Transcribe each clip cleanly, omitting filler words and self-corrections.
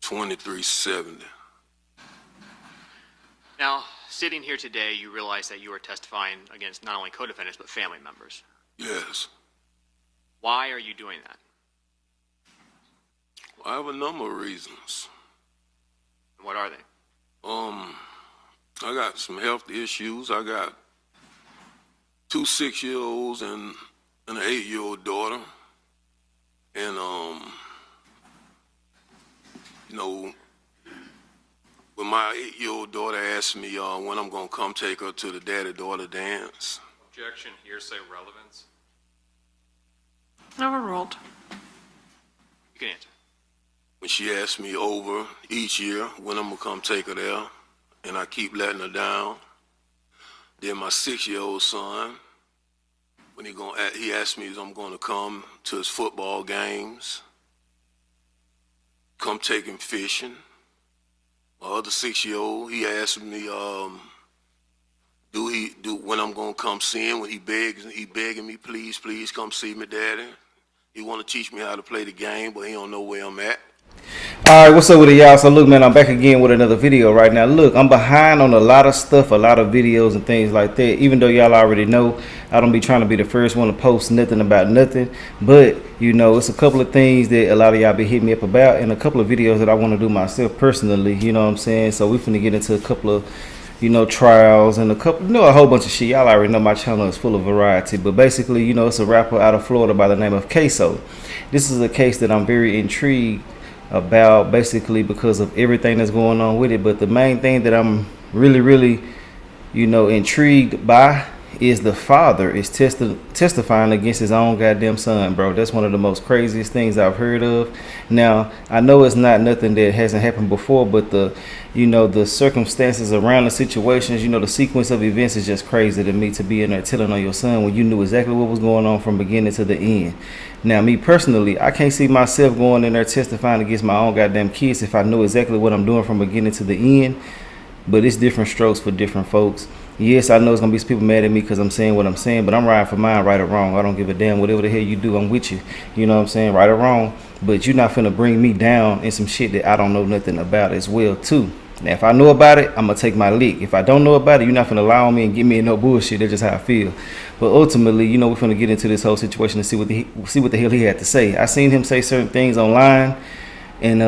2370. Now, sitting here today, you realize that you are testifying against not only co-defendants, but family members. Yes. Why are you doing that? I have a number of reasons. And what are they? I got some health issues. I got 2 6-year-olds and an 8-year-old daughter. And, when my 8-year-old daughter asked me when I'm gonna come take her to the daddy-daughter dance. Objection, hearsay, relevance. Overruled. You can answer. When she asked me over each year when I'm gonna come take her there, and I keep letting her down. Then my 6-year-old son, when he asked me if I'm gonna come to his football games, come take him fishing. My other 6-year-old, he asked me when I'm gonna come see him, when he begging me, please come see me, daddy. He wanna teach me how to play the game, but he don't know where I'm at. Alright, what's up with it, y'all? So look, man, I'm back again with another video right now. Look, I'm behind on a lot of stuff, a lot of videos and things like that. Even though y'all already know, I don't be trying to be the first one to post nothing about nothing. But, it's a couple of things that a lot of y'all be hitting me up about, and a couple of videos that I want to do myself personally, you know what I'm saying? So we finna get into a couple of, trials and a whole bunch of shit. Y'all already know my channel is full of variety. But basically, it's a rapper out of Florida by the name of Ksoo. This is a case that I'm very intrigued about, basically because of everything that's going on with it. But the main thing that I'm really intrigued by is the father is testifying against his own goddamn son, bro. That's one of the most craziest things I've heard of. Now, I know it's not nothing that hasn't happened before, but the circumstances around the situations, the sequence of events is just crazy to me, to be in there telling on your son when you knew exactly what was going on from beginning to the end. Now, me personally, I can't see myself going in there testifying against my own goddamn kids if I know exactly what I'm doing from beginning to the end. But it's different strokes for different folks. Yes, I know it's going to be some people mad at me because I'm saying what I'm saying, but I'm riding for mine, right or wrong. I don't give a damn. Whatever the hell you do, I'm with you. You know what I'm saying? Right or wrong. But you're not finna bring me down in some shit that I don't know nothing about as well, too. Now, if I know about it, I'm going to take my lick. If I don't know about it, you're not finna lie on me and get me in no bullshit. That's just how I feel. But ultimately, we're finna get into this whole situation and see what the hell he had to say. I seen him say certain things online. And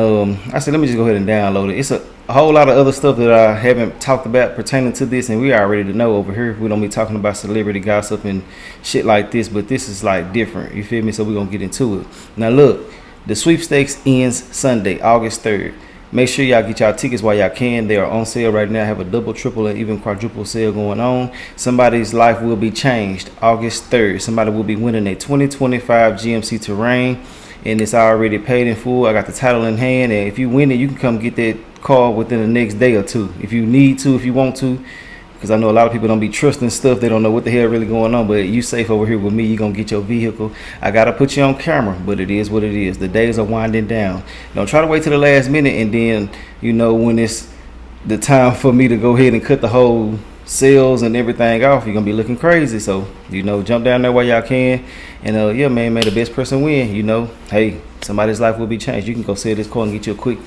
I said, let me just go ahead and download it. It's a whole lot of other stuff that I haven't talked about pertaining to this, and we already to know over here. We don't be talking about celebrity gossip and shit like this, but this is like different. You feel me? So we're going to get into it. Now, look, the sweepstakes ends Sunday, August 3rd. Make sure y'all get y'all tickets while y'all can. They are on sale right now. Have a double, triple, and even quadruple sale going on. Somebody's life will be changed August 3rd. Somebody will be winning a 2025 GMC Terrain. And it's already paid in full. I got the title in hand, and if you win it, you can come get that car within the next day or two if you need to, if you want to, because I know a lot of people don't be trusting stuff. They don't know what the hell really going on. But you safe over here with me. You gonna get your vehicle. I gotta put you on camera, but it is what it is. The days are winding down. Don't try to wait till the last minute, and then when it's the time for me to go ahead and cut the whole sales and everything off, you're gonna be looking crazy. So jump down there while y'all can, and yeah, man, may the best person win. Hey, somebody's life will be changed. You can go sell this car and get you a quick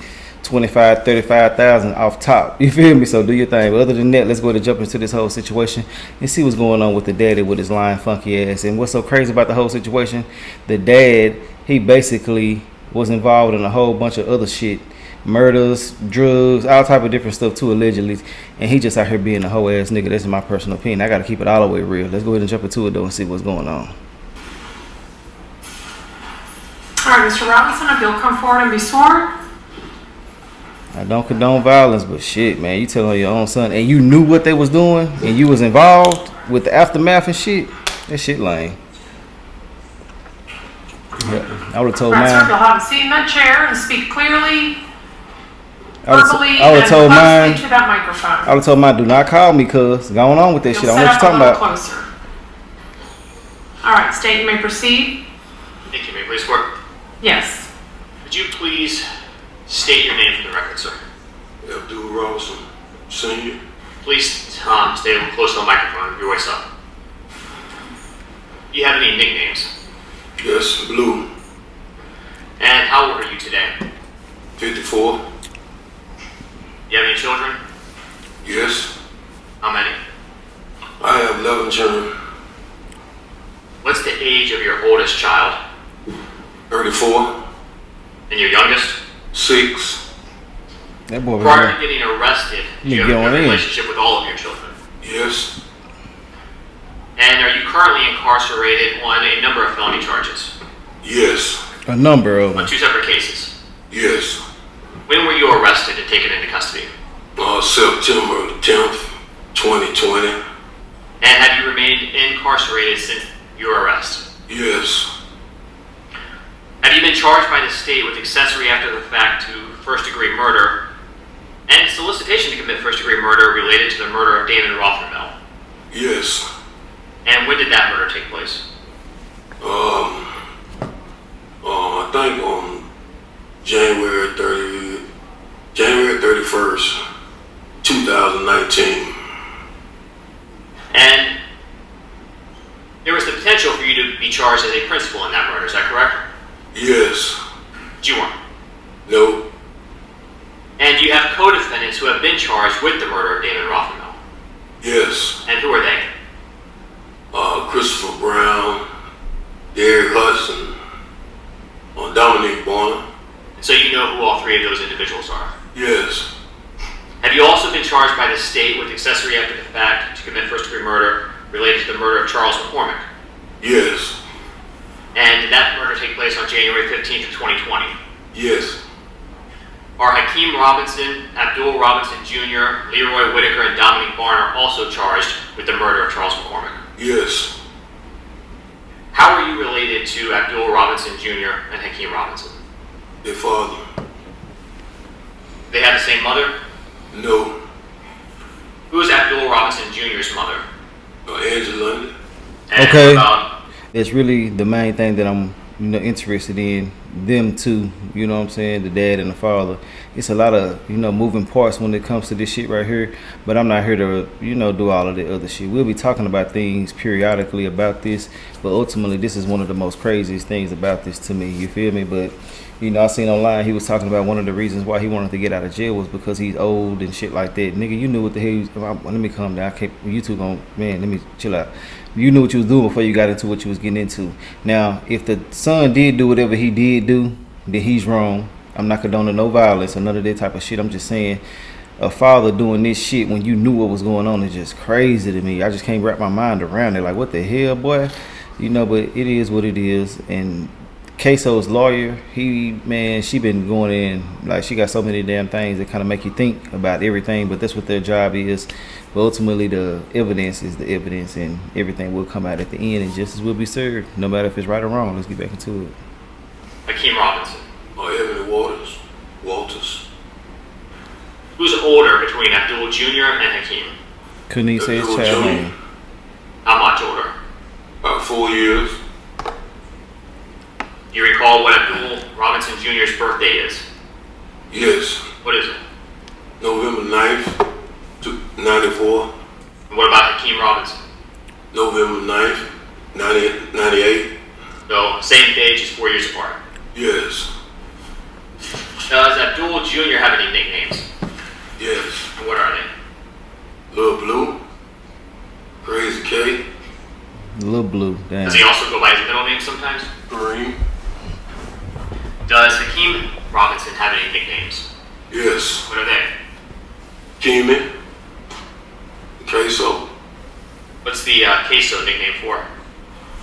25, 35,000 off top. You feel me? So do your thing. But other than that, let's go ahead and jump into this whole situation and see what's going on with the daddy with his lying funky ass. And what's so crazy about the whole situation, the dad, he basically was involved in a whole bunch of other shit. Murders, drugs, all type of different stuff too, allegedly. And he just out here being a whole ass nigga. That's my personal opinion. I gotta keep it all the way real. Let's go ahead and jump into it though and see what's going on. Alright, Mr. Robinson, if you'll come forward and be sworn. I don't condone violence, but shit, man, you telling your own son and you knew what they was doing and you was involved with the aftermath and shit. That shit lame. Yeah, I would have told mine. Sir, you'll have a seat in that chair and speak clearly. I would have told mine. To that microphone. I would have told mine, do not call me, cuz. Going on with that shit. I don't know what you're talking about. Closer. All right, state, you may proceed. Thank you. May I please court? Yes. Would you please state your name for the record, sir? Abdul Robinson, Senior. Please stay a little close to the microphone. Your voice up. Do you have any nicknames? Yes, Blue. And how old are you today? 54. You have any children? Yes. How many? I have 11 children. What's the age of your oldest child? 34. And your youngest? 6. That boy was Prior like, to getting arrested, do You you have get a on good in. relationship with all of your children? Yes. And are you currently incarcerated on a number of felony charges? Yes. a number of On them. 2 separate cases? Yes. When were you arrested and taken into custody? September 10th, 2020. And have you remained incarcerated since your arrest? Yes. Have you been charged by the state with accessory after the fact to first-degree murder and solicitation to commit first-degree murder related to the murder of Damon Rothermel? Yes. And when did that murder take place? I think on January 31st, 2019. And there was the potential for you to be charged as a principal in that murder, is that correct? Yes. But you weren't. No. And you have co-defendants who have been charged with the murder of Damon Rothermel. Yes. And who are they? Christopher Brown, Derek Hudson, Dominique Bonner. So you know who all 3 of those individuals are. Yes. Have you also been charged by the state with accessory after the fact to commit first-degree murder related to the murder of Charles McCormick? Yes. And did that murder take place on January 15th of 2020? Yes. Are Hakeem Robinson, Abdul Robinson Jr., Leroy Whitaker, and Dominique Barner also charged with the murder of Charles McCormick? Yes. How are you related to Abdul Robinson Jr. and Hakeem Robinson? Their father. They have the same mother? No. Who is Abdul Robinson Jr.'s mother? Angela. And Okay. what about It's really the main thing that I'm interested in, them two, you know what I'm saying, the dad and the father. It's a lot of, moving parts when it comes to this shit right here, but I'm not here to, do all of the other shit. We'll be talking about things periodically about this, but ultimately this is one of the most craziest things about this to me, you feel me? But I seen online he was talking about one of the reasons why he wanted to get out of jail was because he's old and shit like that. Nigga, you knew what the hell you was, let me calm down. I can't, you two gon', man, let me chill out. You knew what you was doing before you got into what you was getting into. Now, if the son did do whatever he did do, then he's wrong. I'm not condoning no violence or none of that type of shit. I'm just saying a father doing this shit when you knew what was going on is just crazy to me. I just can't wrap my mind around it. Like, what the hell, boy? But it is what it is. And Ksoo's lawyer, she been going in, like, she got so many damn things that kind of make you think about everything, but that's what their job is. But ultimately, the evidence is the evidence, and everything will come out at the end, and justice will be served, no matter if it's right or wrong. Let's get back into it. Hakeem Robinson? Ebony Walters. Who's older between Abdul Jr. and Hakeem? Couldn't he say his Abdul child Jr. name? How much older? About 4 years. Do you recall what Abdul Robinson Jr.'s birthday is? Yes. What is it? November 9th, 94. And what about Hakeem Robinson? November 9th, 98. So, same age, just 4 years apart. Yes. Does Abdul Jr. have any nicknames? Yes. And what are they? Lil Blue. Crazy K. Lil Blue, damn. Does he also go by his middle name sometimes? Green. Does Hakeem Robinson have any nicknames? Yes. What are they? Keeman. Ksoo. What's the Ksoo nickname for?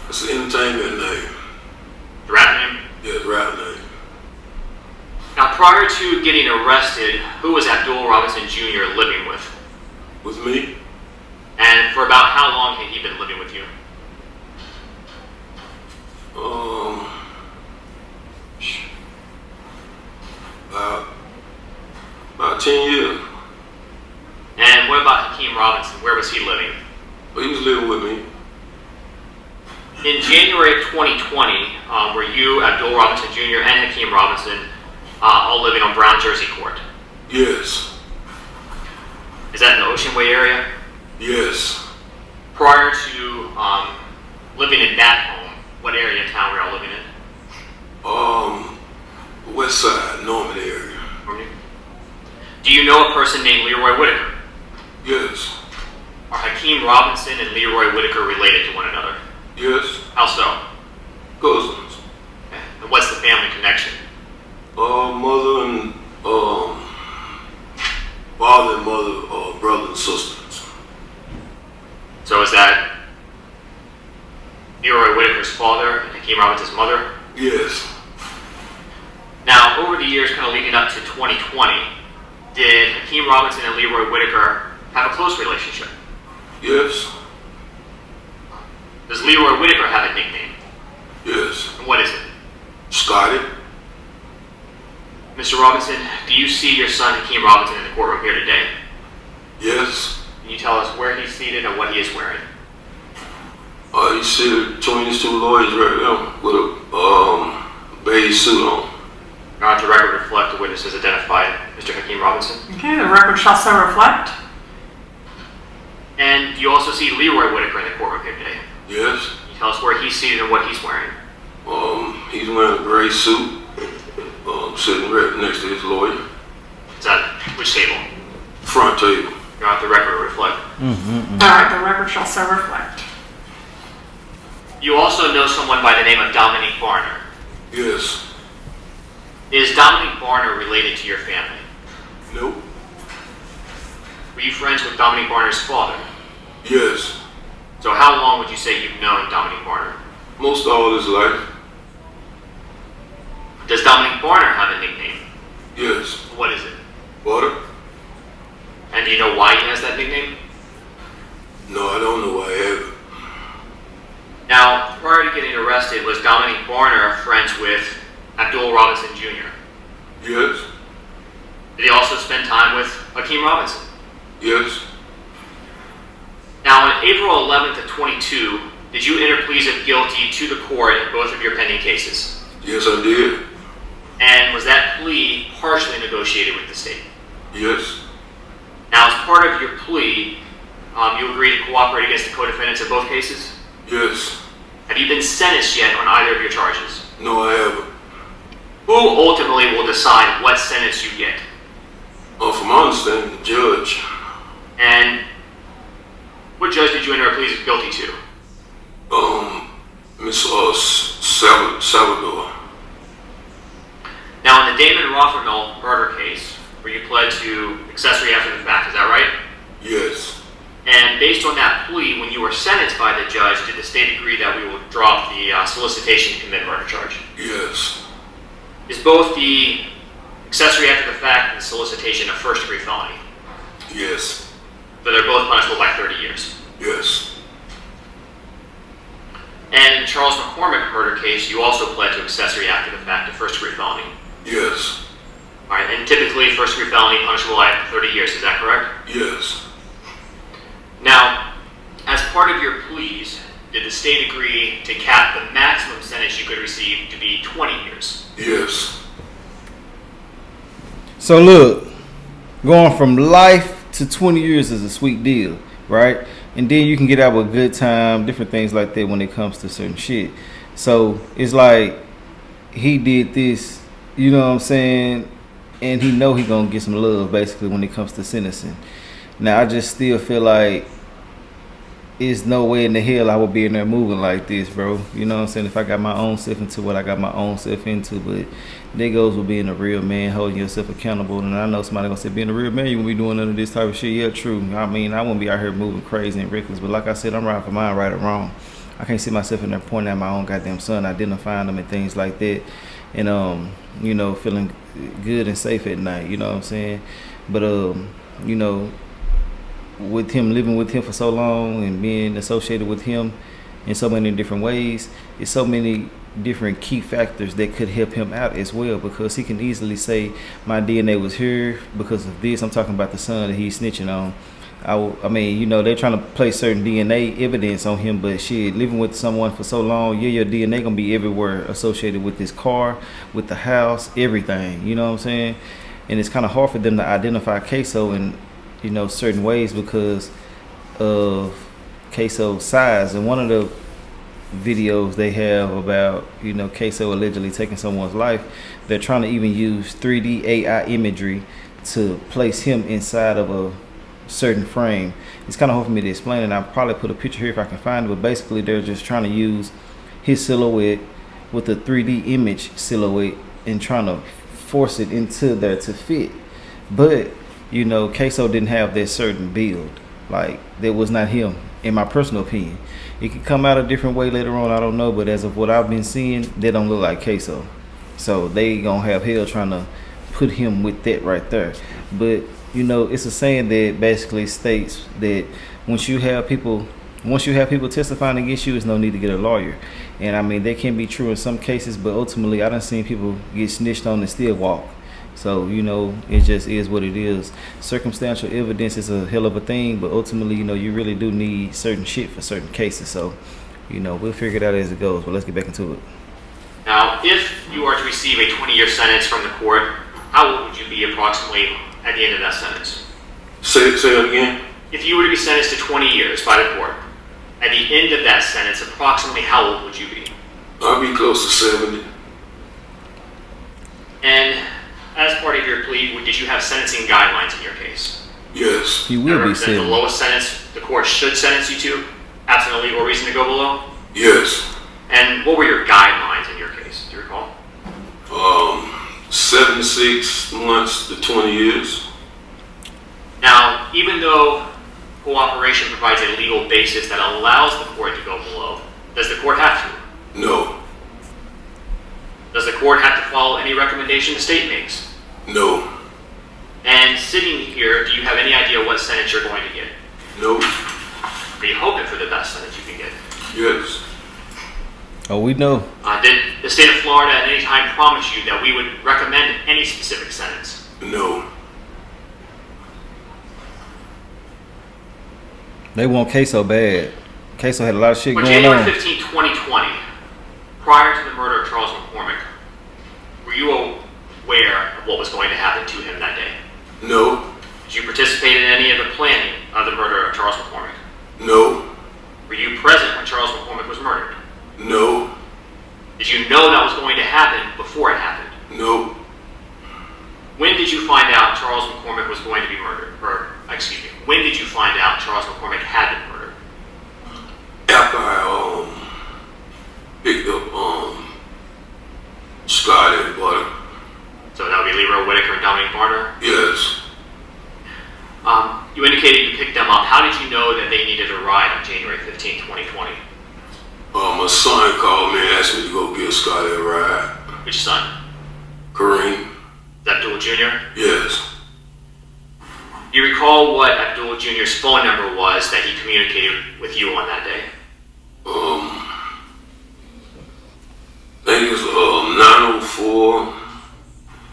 It's an entertainment name. The rap name? Yes, rap name. Now, prior to getting arrested, who was Abdul Robinson Jr. living with? With me? And for about how long had he been living with you? About 10 years. And what about Hakeem Robinson? Where was he living? But he was living with me. In January of 2020, were you, Abdul Robinson Jr., and Hakeem Robinson all living on Brown Jersey Court? Yes. Is that in the Ocean Way area? Yes. Prior to living in that home, what area of town were y'all living in? West Side, Norman area. Do you know a person named Leroy Whitaker? Yes. Are Hakeem Robinson and Leroy Whitaker related to one another? Yes. How so? Cousins. Okay. And what's the family connection? Mother and father and mother, brother and sisters. So is that Leroy Whitaker's father and Hakeem Robinson's mother? Yes. Now, over the years kind of leading up to 2020, did Hakeem Robinson and Leroy Whitaker have a close relationship? Yes. Does Leroy Whitaker have a nickname? Yes. And what is it? Scotty. Mr. Robinson, do you see your son Hakeem Robinson in the courtroom here today? Yes. Can you tell us where he's seated and what he is wearing? He's seated between these two lawyers right now with a beige suit on. Your Honor, the record reflect the witnesses identified Mr. Hakeem Robinson. Okay, the record shall so reflect. And you also see Leroy Whitaker in the courtroom here today. Yes. Can you tell us where he's seated and what he's wearing? He's wearing a gray suit, sitting right next to his lawyer. Is that which table? Front table. Your Honor, the record reflect. All right, the record shall so reflect. You also know someone by the name of Dominique Barner. Yes. Is Dominique Barner related to your family? Nope. Were you friends with Dominique Barner's father? Yes. So how long would you say you've known Dominique Barner? Most all his life. Does Dominique Barner have a nickname? Yes. What is it? Butter? And do you know why he has that nickname? No, I don't know why I have it. Now, prior to getting arrested, was Dominique Barner friends with Abdul Robinson Jr.? Yes. Did he also spend time with Hakeem Robinson? Yes. Now, on April 11th of 22, did you enter pleas of guilty to the court in both of your pending cases? Yes, I did. And was that plea partially negotiated with the state? Yes. Now, as part of your plea, you agreed to cooperate against the co-defendants in both cases? Yes. Have you been sentenced yet on either of your charges? No, I haven't. Who ultimately will decide what sentence you get? From my understanding, the judge. And what judge did you enter a plea of guilty to? Miss Salvador. Now, in the Damon Rothermel murder case, where you pled to accessory after the fact, is that right? Yes. And based on that plea, when you were sentenced by the judge, did the state agree that we will drop the solicitation to commit murder charge? Yes. Is both the accessory after the fact and the solicitation a first-degree felony? Yes. So they're both punishable by 30 years. Yes. And in the Charles McCormick murder case, you also pled to accessory after the fact, a first-degree felony. Yes. All right, and typically first-degree felony punishable by 30 years, is that correct? Yes. Now, as part of your pleas, did the state agree to cap the maximum sentence you could receive to be 20 years? Yes. So look, going from life to 20 years is a sweet deal, right? And then you can get out with a good time, different things like that when it comes to certain shit. So it's like he did this, you know what I'm saying? And he know he gonna get some love basically when it comes to sentencing. Now I just still feel like there's no way in the hell I would be in there moving like this, bro. You know what I'm saying? If I got my own self into what I got my own self into, but there goes with being a real man, holding yourself accountable. And I know somebody gonna say, being a real man, you won't be doing none of this type of shit. Yeah, true. I mean, I wouldn't be out here moving crazy and reckless, but like I said, I'm riding for mine, right or wrong. I can't see myself in there pointing at my own goddamn son, identifying them and things like that, and you know, feeling good and safe at night. You know what I'm saying? But you know, with him, living with him for so long and being associated with him in so many different ways, it's so many different key factors that could help him out as well, because he can easily say my DNA was here because of this. I'm talking about the son that he's snitching on. I mean, you know, they're trying to place certain DNA evidence on him, but shit, living with someone for so long, yeah, your DNA gonna be everywhere associated with this car, with the house, everything. You know what I'm saying? And it's kind of hard for them to identify Ksoo in, you know, certain ways because of Ksoo's size. And one of the videos they have about, you know, Ksoo allegedly taking someone's life, they're trying to even use 3D AI imagery to place him inside of a certain frame. It's kind of hard for me to explain, and I'll probably put a picture here if I can find it, but basically they're just trying to use his silhouette with a 3D image silhouette and trying to force it into there to fit. But you know, Ksoo didn't have that certain build. Like, that was not him, in my personal opinion. It could come out a different way later on, I don't know, but as of what I've been seeing, they don't look like Ksoo. So they gonna have hell trying to put him with that right there. But you know, it's a saying that basically states that once you have people testifying against you, there's no need to get a lawyer. And I mean, that can be true in some cases, but ultimately I done seen people get snitched on and still walk. So, you know, it just is what it is. Circumstantial evidence is a hell of a thing, but ultimately, you know, you really do need certain shit for certain cases. So, you know, we'll figure it out as it goes, but let's get back into it. Now, if you are to receive a 20-year sentence from the court, how old would you be approximately at the end of that sentence? Say it again. If you were to be sentenced to 20 years by the court, at the end of that sentence, approximately how old would you be? I'll be close to 70. And as part of your plea, did you have sentencing guidelines in your case? Yes. You will be The 70. lowest sentence the court should sentence you to, absent a legal reason to go below? Yes. And what were your guidelines in your case? Do you recall? 76 months to 20 years. Now, even though cooperation provides a legal basis that allows the court to go below, does the court have to? No. Does the court have to follow any recommendation the state makes? No. And sitting here, do you have any idea what sentence you're going to get? No. Are you hoping for the best sentence you can get? Yes. Oh, we know. Did the state of Florida at any time promise you that we would recommend any specific sentence? No. They want Ksoo bad. Ksoo had a lot of shit On going January on. 15, 2020, prior to the murder of Charles McCormick, were you aware of what was going to happen to him that day? No. Did you participate in any of the planning of the murder of Charles McCormick? No. Were you present when Charles McCormick was murdered? No. Did you know that was going to happen before it happened? No. When did you find out Charles McCormick was going to be murdered? When did you find out Charles McCormick had been murdered? After I picked up Scott and Butter. So that would be Leroy Whitaker and Dominic Barner? Yes. You indicated you picked them up. How did you know that they needed a ride on January 15, 2020? My son called me and asked me to go get Scott a ride. Which son? Kareem. Is that Abdul Jr.? Yes. Do you recall what Abdul Jr.'s phone number was that he communicated with you on that day? I think it was 904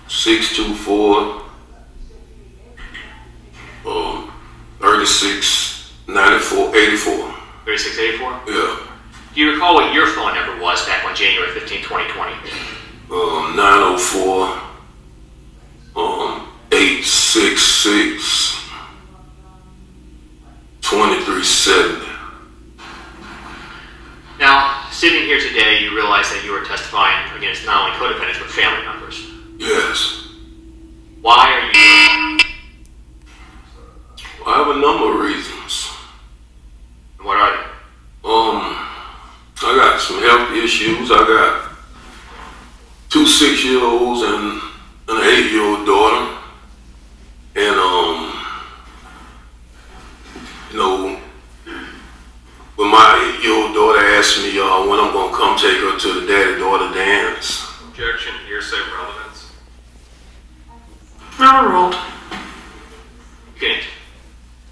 624 36 94 84. 3684? Yeah. Do you recall what your phone number was back on January 15, 2020? 904 866 2370. Now, sitting here today, you realize that you are testifying against not only co-defendants, but family members. Yes. Why are you doing that? I have a number of reasons. And what are they? I got some health issues. I got 2 6-year-olds and an 8-year-old daughter. And, you know, when my 8-year-old daughter asked me when I'm going to come take her to the daddy-daughter dance. Objection, hearsay relevance. Overruled. Againt.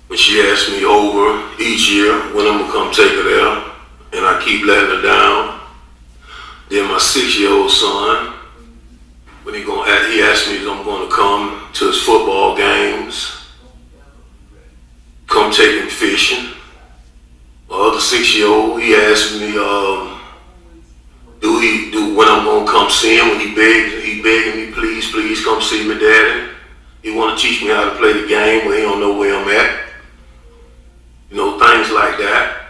When she asked me over each year when I'm going to come take her there, and I keep letting her down. Then my 6-year-old son, when he asked me if I'm going to come to his football games, come take him fishing. My other 6-year-old, he asked me, when I'm going to come see him, when he begging me, please come see me, daddy. He want to teach me how to play the game where he don't know where I'm at. You know, things like that.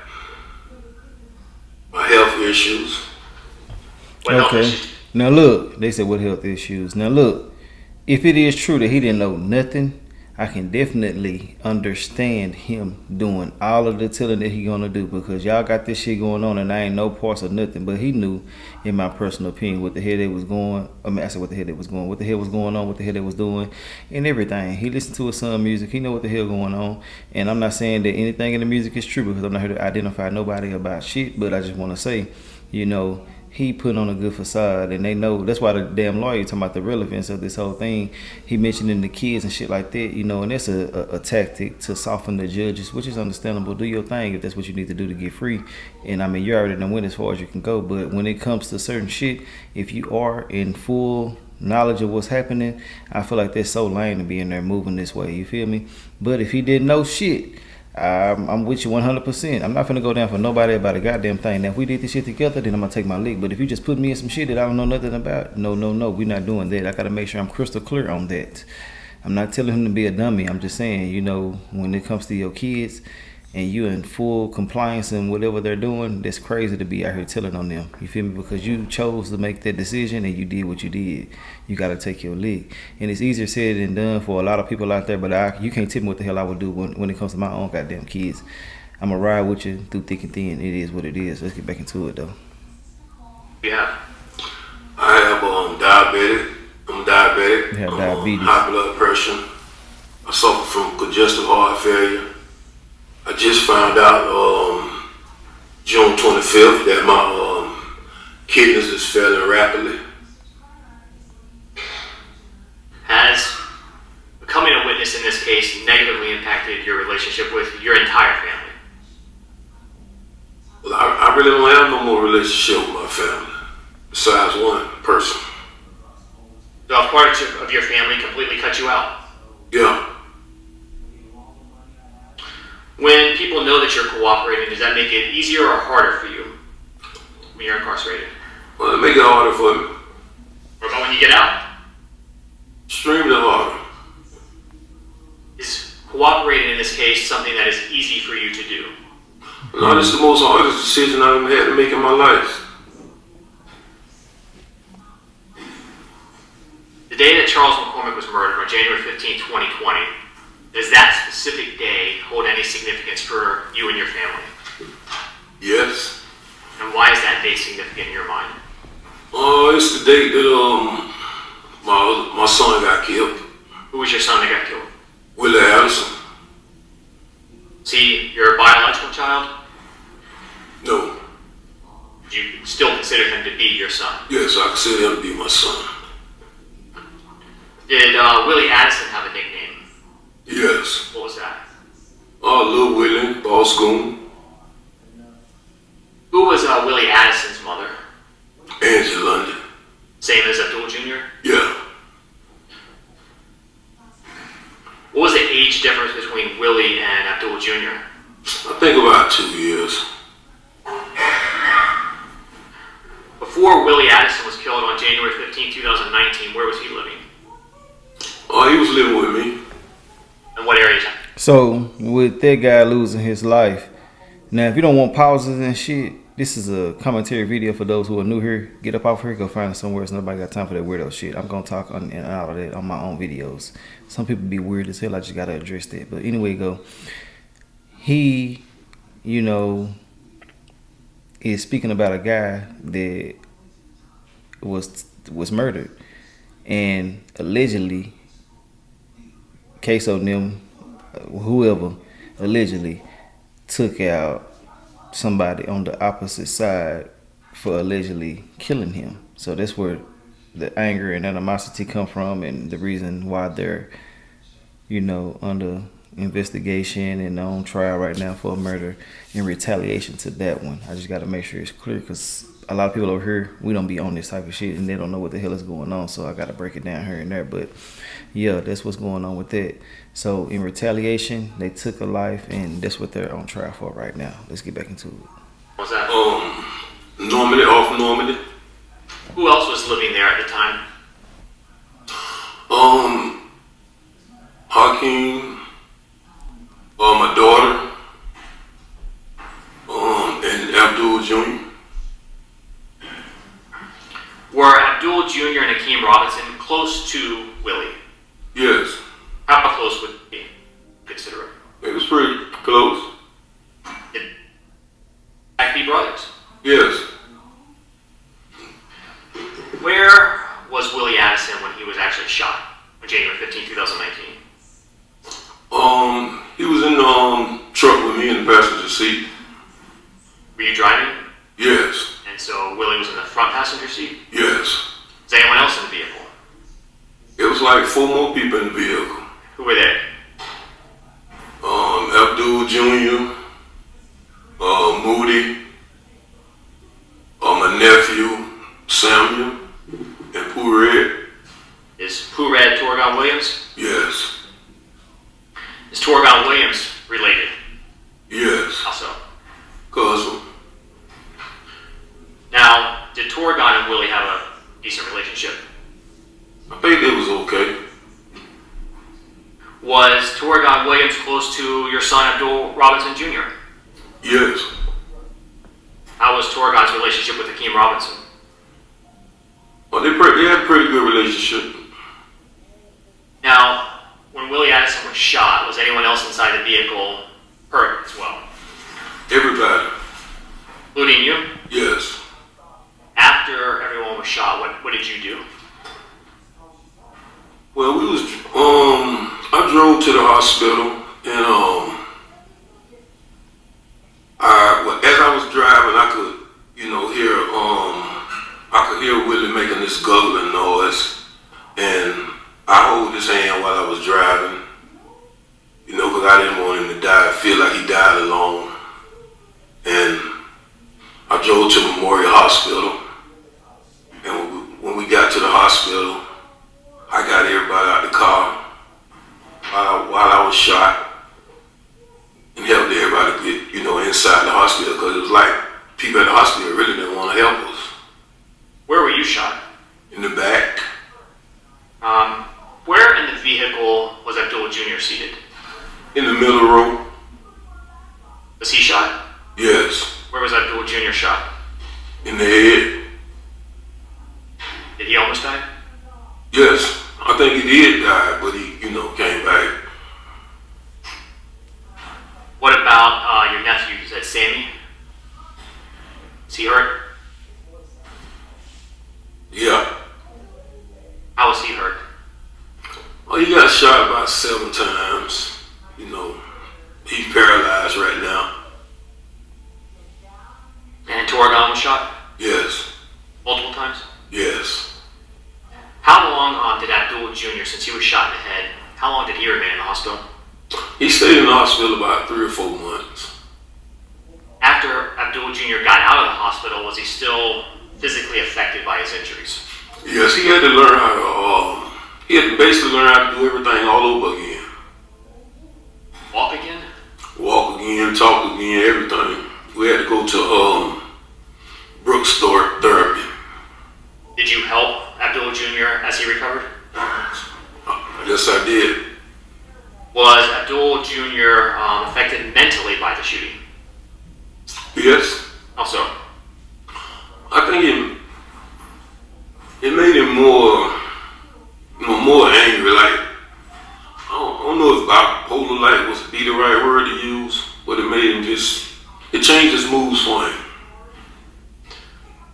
My health issues. What health Okay. issues? Now look, they said what health issues. Now look, if it is true that he didn't know nothing, I can definitely understand him doing all of the telling that he gonna do, because y'all got this shit going on and I ain't no parts of nothing. But he knew, in my personal opinion, what the hell they was going. I mean, I said what the hell they was going, what the hell was going on, what the hell they was doing, and everything. He listened to his son's music. He know what the hell going on. And I'm not saying that anything in the music is true, because I'm not here to identify nobody about shit. But I just want to say, you know, he put on a good facade, and they know. That's why the damn lawyer talking about the relevance of this whole thing. He mentioning the kids and shit like that, you know, and that's a tactic to soften the judges, which is understandable. Do your thing if that's what you need to do to get free. And I mean, you already done went as far as you can go. But when it comes to certain shit, if you are in full knowledge of what's happening, I feel like that's so lame to be in there moving this way. You feel me? But if he didn't know shit, I'm with you 100%. I'm not finna go down for nobody about a goddamn thing. Now, if we did this shit together, then I'm gonna take my lick. But if you just put me in some shit that I don't know nothing about, no, we're not doing that. I gotta make sure I'm crystal clear on that. I'm not telling him to be a dummy. I'm just saying, you know, when it comes to your kids and you in full compliance and whatever they're doing, that's crazy to be out here telling on them. You feel me? Because you chose to make that decision and you did what you did. You got to take your lick. And it's easier said than done for a lot of people out there, but you can't tell me what the hell I would do when it comes to my own goddamn kids. I'm going to ride with you through thick and thin. It is what it is. Let's get back into it, though. Yeah. I have diabetic. I'm diabetic. You have diabetes. High blood pressure. I suffer from congestive heart failure. I just found out June 25th that my kidneys is failing rapidly. Has becoming a witness in this case negatively impacted your relationship with your entire family? Well, I really don't have no more relationship with my family besides one person. So a part of your family completely cut you out? Yeah. When people know that you're cooperating, does that make it easier or harder for you when you're incarcerated? Well, it make it harder for me. What about when you get out? Extremely harder. Is cooperating in this case something that is easy for you to do? No, this is the most hardest decision I've ever had to make in my life. The day that Charles McCormick was murdered, on January 15, 2020, does that specific day hold any significance for you and your family? Yes. And why is that date significant in your mind? It's the date that my son got killed. Who was your son that got killed? Willie Addison. Is he your biological child? No. Do you still consider him to be your son? Yes, I consider him to be my son. Did Willie Addison have a nickname? Yes. What was that? Lil Willie, Boss Goon. Who was Willie Addison's mother? Angie London. Same as Abdul Jr.? Yeah. What was the age difference between Willie and Abdul Jr.? I think about 2 years. Before Willie Addison was killed on January 15, 2019, where was he living? He was living with me. In what area? So, with that guy losing his life, now if you don't want pauses and shit, this is a commentary video for those who are new here. Get up off here, go find it somewhere else. Nobody got time for that weirdo shit. I'm going to talk on and out of that on my own videos. Some people be weird as hell. I just got to address that. But anyway, go. He, you know, is speaking about a guy that was murdered. And allegedly, Ksoo and them, whoever, allegedly took out somebody on the opposite side for allegedly killing him. So that's where the anger and animosity come from, and the reason why they're, you know, under investigation and on trial right now for a murder in retaliation to that one. I just got to make sure it's clear, because a lot of people over here, we don't be on this type of shit and they don't know what the hell is going on, so I got to break it down here and there. But yeah, that's what's going on with that. So in retaliation, they took a life, and that's what they're on trial for right now. Let's get back into it. What's that? Normandy, off Normandy. Who else was living there at the time? Hakeem, my daughter, and Abdul Jr. Were Abdul Jr. and Hakeem Robinson close to Willie? Yes. How close would you consider it? It was pretty close. Did Jack be brothers? Yes. Where was Willie Addison when he was actually shot on January 15, 2019? He was in the truck with me in the passenger seat. Were you driving? Yes. And so Willie was in the front passenger seat? Yes. Was anyone else in the vehicle? It was like 4 more people in the vehicle. Who were they? Abdul Jr., Moody, my nephew, Samuel, and Pooh Red. Is Pooh Red Torgon Williams? Yes. Is Torgon Williams related? Yes. How so? Cousin. Now, did Torgon and Willie have a decent relationship? I think it was okay. Was Torgon Williams close to your son Abdul Robinson Jr.? Yes. How was Torgon's relationship with Hakeem Robinson? Well, they had a pretty good relationship. Now, when Willie Addison was shot, was anyone else inside the vehicle hurt as well? Everybody. Including you? Yes. After everyone was shot, what did you do? Well, I drove to the hospital, and as I was driving, I could hear Willie making this guggling noise, and I hold his hand while I was driving, because I didn't want him to die, feel like he died alone, and I drove to Memorial Hospital, and when we got to the hospital, I got everybody out the car while I was shot and helped everybody get, inside the hospital, because it was like people at the hospital really didn't want to help us. Where were you shot? In the back. Where in the vehicle was Abdul Jr. seated? In the middle row. Was he shot? Yes. Where was Abdul Jr. shot? In the head. Did he almost die? Yes. I think he did die, but he, came back. What about your nephew? Is that Sammy? Is he hurt? Yeah. How was he hurt? Well, he got shot about 7 times. He's paralyzed right now. And Torgon was shot? Yes. Multiple times? Yes. How long did Abdul Jr., since he was shot in the head, how long did he remain in the hospital? He stayed in the hospital about 3 or 4 months. After Abdul Jr. got out of the hospital, was he still physically affected by his injuries? Yes, he had to learn how to, he had to basically learn how to do everything all over again. Walk again? Walk again, talk again, everything. We had to go to Brooks therapy. Did you help Abdul Jr. as he recovered? Yes, I did. Was Abdul Jr. Affected mentally by the shooting? Yes. How so? I think it made him more angry. Like, I don't know if bipolar like was be the right word to use, but it made him it changed his moods for him.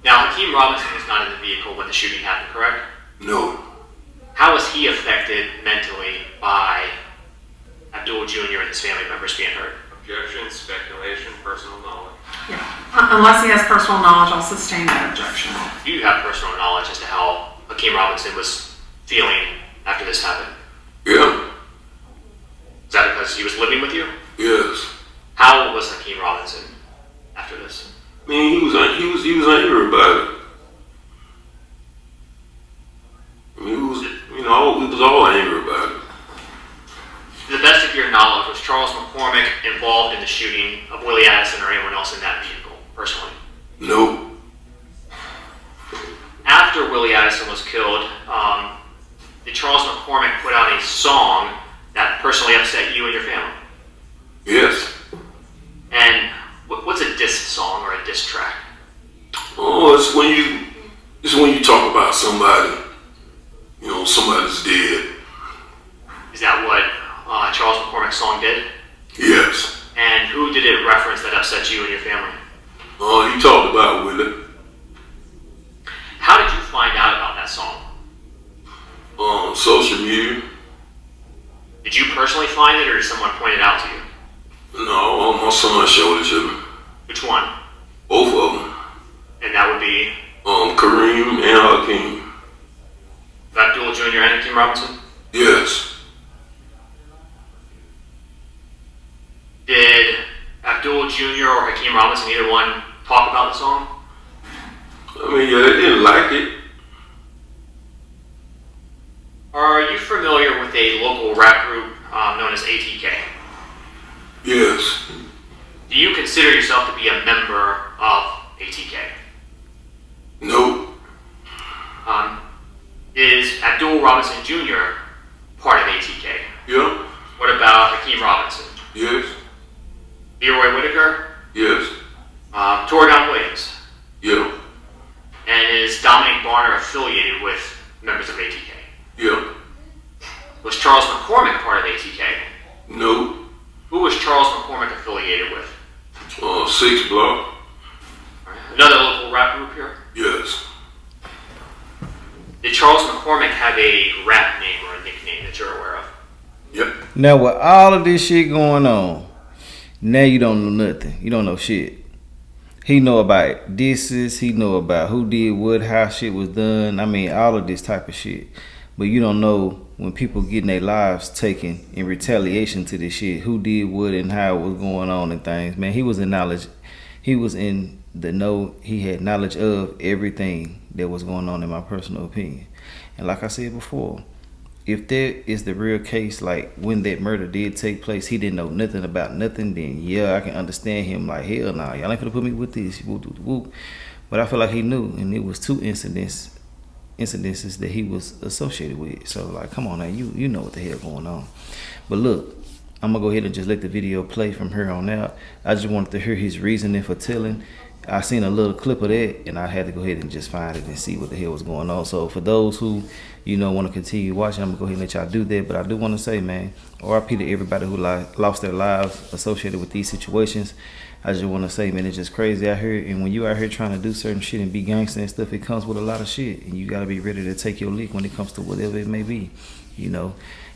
Now, Hakeem Robinson was not in the vehicle when the shooting happened, correct? No. How was he affected mentally by Abdul Jr. and his family members being hurt? Objection, speculation, personal knowledge. Yeah. Unless he has personal knowledge, I'll sustain that objection. Do you have personal knowledge as to how Hakeem Robinson was feeling after this happened? Yeah. Is that because he was living with you? Yes. How was Hakeem Robinson after this? I mean, he was angry about it. I mean, we was all angry about it. To the best of your knowledge, was Charles McCormick involved in the shooting of Willie Addison or anyone else in that vehicle, personally? No. After Willie Addison was killed, did Charles McCormick put out a song that personally upset you and your family? Yes. And what's a diss song or a diss track? Oh, it's when you talk about somebody, You know, somebody's dead. Is that what Charles McCormick's song did? Yes. And who did it reference that upset you and your family? He talked about Willie. How did you find out about that song? Social media. Did you personally find it, or did someone point it out to you? No, my son showed it to me. Which one? Both of them. And that would be Kareem and Hakeem. Abdul Jr. and Hakeem Robinson? Yes. Did Abdul Jr. or Hakeem Robinson, either one, talk about the song? I mean, yeah, they didn't like it. Are you familiar with a local rap group known as ATK? Yes. Do you consider yourself to be a member of ATK? No. Is Abdul Robinson Jr. part of ATK? Yeah. What about Hakeem Robinson? Yes. Leroy Whitaker? Yes. Torgon Williams? Yeah. And is Dominic Barner affiliated with members of ATK? Yeah. Was Charles McCormick part of ATK? No. Who was Charles McCormick affiliated with? 6 Block. Another local rap group here? Yes. Did Charles McCormick have a rap name or a nickname that you're aware of? Yep. Now with all of this shit going on, now you don't know nothing. You don't know shit. He know about disses. He know about who did what, how shit was done. I mean, all of this type of shit. But you don't know when people getting their lives taken in retaliation to this shit, who did what and how it was going on and things. Man, he was in knowledge. He was in the know. He had knowledge of everything that was going on, in my personal opinion. And like I said before, if there is the real case, like when that murder did take place, he didn't know nothing about nothing, then yeah, I can understand him like, hell nah, y'all ain't finna put me with this. But I feel like he knew, and it was 2 incidences that he was associated with. So like, come on now, you know what the hell going on. But look, I'm gonna go ahead and just let the video play from here on out. I just wanted to hear his reasoning for telling. I seen a little clip of that, and I had to go ahead and just find it and see what the hell was going on. So for those who, want to continue watching, I'm gonna go ahead and let y'all do that. But I do want to say, man, RIP to everybody who lost their lives associated with these situations. I just want to say, man, it's just crazy out here. And when you out here trying to do certain shit and be gangster and stuff, it comes with a lot of shit. And you got to be ready to take your lick when it comes to whatever it may be,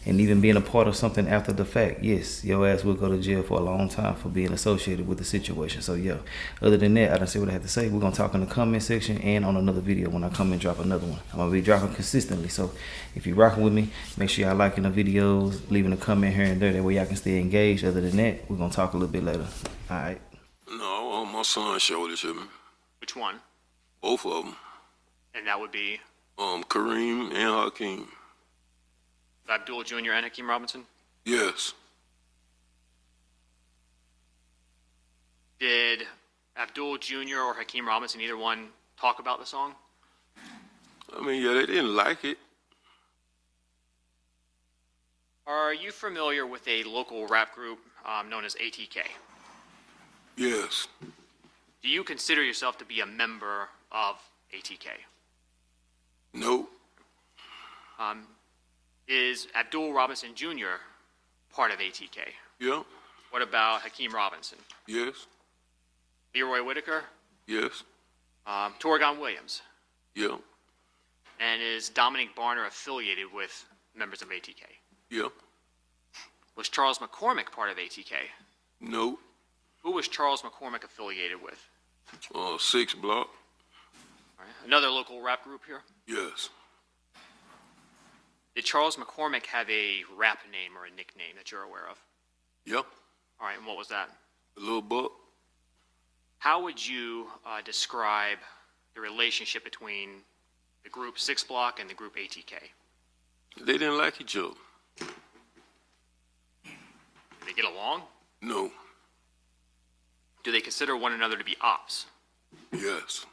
And even being a part of something after the fact, yes, your ass will go to jail for a long time for being associated with the situation. So, yeah, other than that, I don't see what I have to say. We're going to talk in the comment section and on another video when I come and drop another one. I'm going to be dropping consistently. So, if you're rocking with me, make sure y'all liking the videos, leaving a comment here and there. That way y'all can stay engaged. Other than that, we're going to talk a little bit later. All right. No, my son showed it to me. Which one? Both of them. And that would be Kareem and Hakeem. Abdul Jr. and Hakeem Robinson? Yes. Did Abdul Jr. or Hakeem Robinson, either one, talk about the song? I mean, yeah, they didn't like it. Are you familiar with a local rap group known as ATK? Yes. Do you consider yourself to be a member of ATK? No. Is Abdul Robinson Jr. part of ATK? Yeah. What about Hakeem Robinson? Yes. Leroy Whitaker? Yes. Torgon Williams? Yeah. And is Dominic Barner affiliated with members of ATK? Yeah. Was Charles McCormick part of ATK? No. Who was Charles McCormick affiliated with? 6 Block. All right. Another local rap group here? Yes. Did Charles McCormick have a rap name or a nickname that you're aware of? Yeah. All right, and what was that? The Little Buck. How would you describe the relationship between the group 6 Block and the group ATK? They didn't like each other. Did they get along? No. Do they consider one another to be ops? Yes.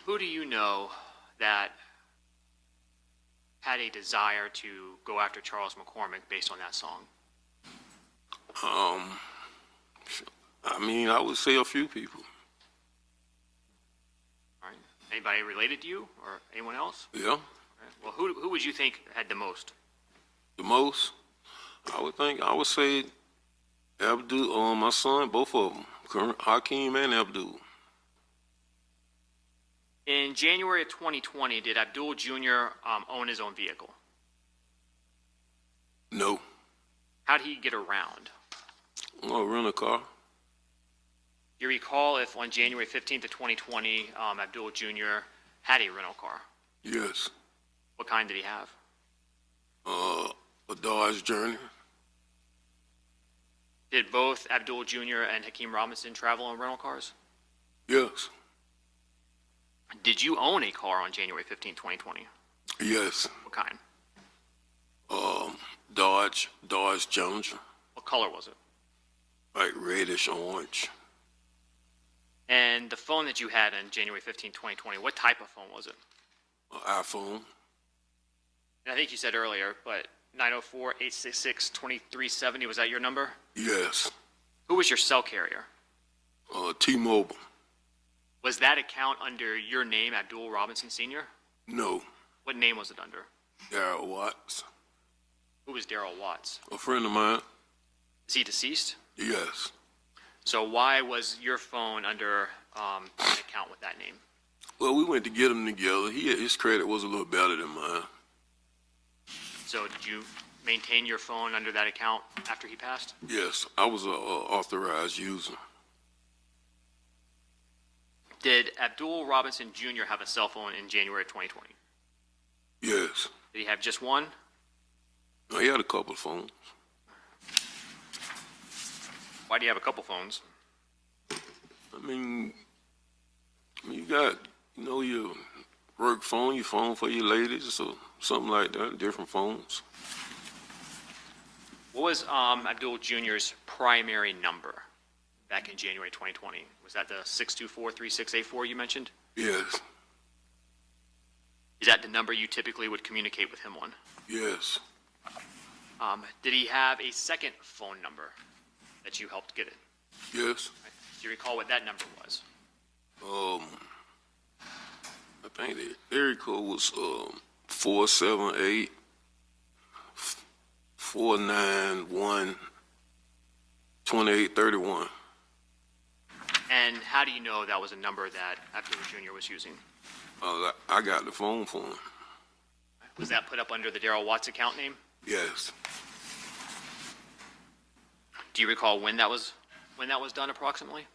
Who do you know that had a desire to go after Charles McCormick based on that song? I mean, I would say a few people. Anybody related to you or anyone else? Yeah. Well, who would you think had the most? The most, I would say Abdul, my son, both of them, Hakeem and Abdul. In January of 2020, did Abdul Jr. Own his own vehicle? No. How did he get around? I'll rent a car. Do you recall if on January 15th of 2020, Abdul Jr. had a rental car? Yes. What kind did he have? A Dodge Journey. Did both Abdul Jr. and Hakeem Robinson travel in rental cars? Yes. Did you own a car on January 15th, 2020? Yes. What kind? Dodge Challenger, What color was it? like reddish orange. And the phone that you had on January 15th, 2020, what type of phone was it? iPhone. And I think you said earlier, but 904-866-2370, was that your number? Yes. Who was your cell carrier? T-Mobile. Was that account under your name, Abdul Robinson Sr.? No. What name was it under? Darryl Watts. Who was Daryl Watts? A friend of mine. Is he deceased? Yes. So why was your phone under an account with that name? Well, we went to get them together. His credit was a little better than mine. So did you maintain your phone under that account after he passed? Yes, I was a authorized user. Did Abdul Robinson Jr. have a cell phone in January 2020? Yes. Did he have just one? No, he had a couple of phones. Why do you have a couple phones? I mean, you got, your work phone, your phone for your ladies, or something like that, different phones. What was Abdul Jr.'s primary number back in January 2020? Was that the 624-3684 you mentioned? Yes. Is that the number you typically would communicate with him on? Yes. Did he have a second phone number that you helped get it? Yes. Do you recall what that number was? I think the area code was 478 491 2831. And how do you know that was a number that Abdul Jr. was using? I got the phone for him. Was that put up under the Daryl Watts account name? Yes. Do you recall when that was done approximately?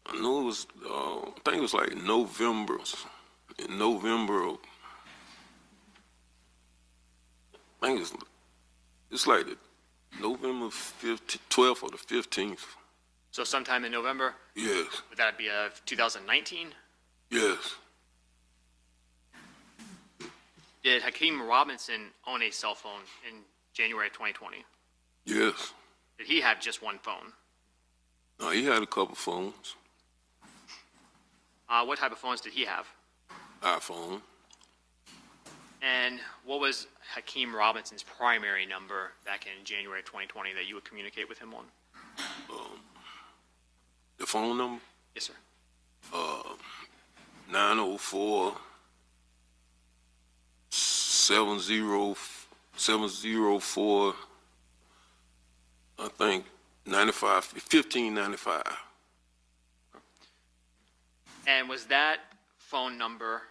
I know it was, I think it was like November. In November, I think it's like the November 12th or the 15th. So sometime in November? Yes. Would that be 2019? Yes. Did Hakeem Robinson own a cell phone in January of 2020? Yes. Did he have just one phone? No, he had a couple phones. What type of phones did he have? iPhone. And what was Hakeem Robinson's primary number back in January 2020 that you would communicate with him on? The phone number? Yes, sir. 904 704, I think 1595. And was that phone number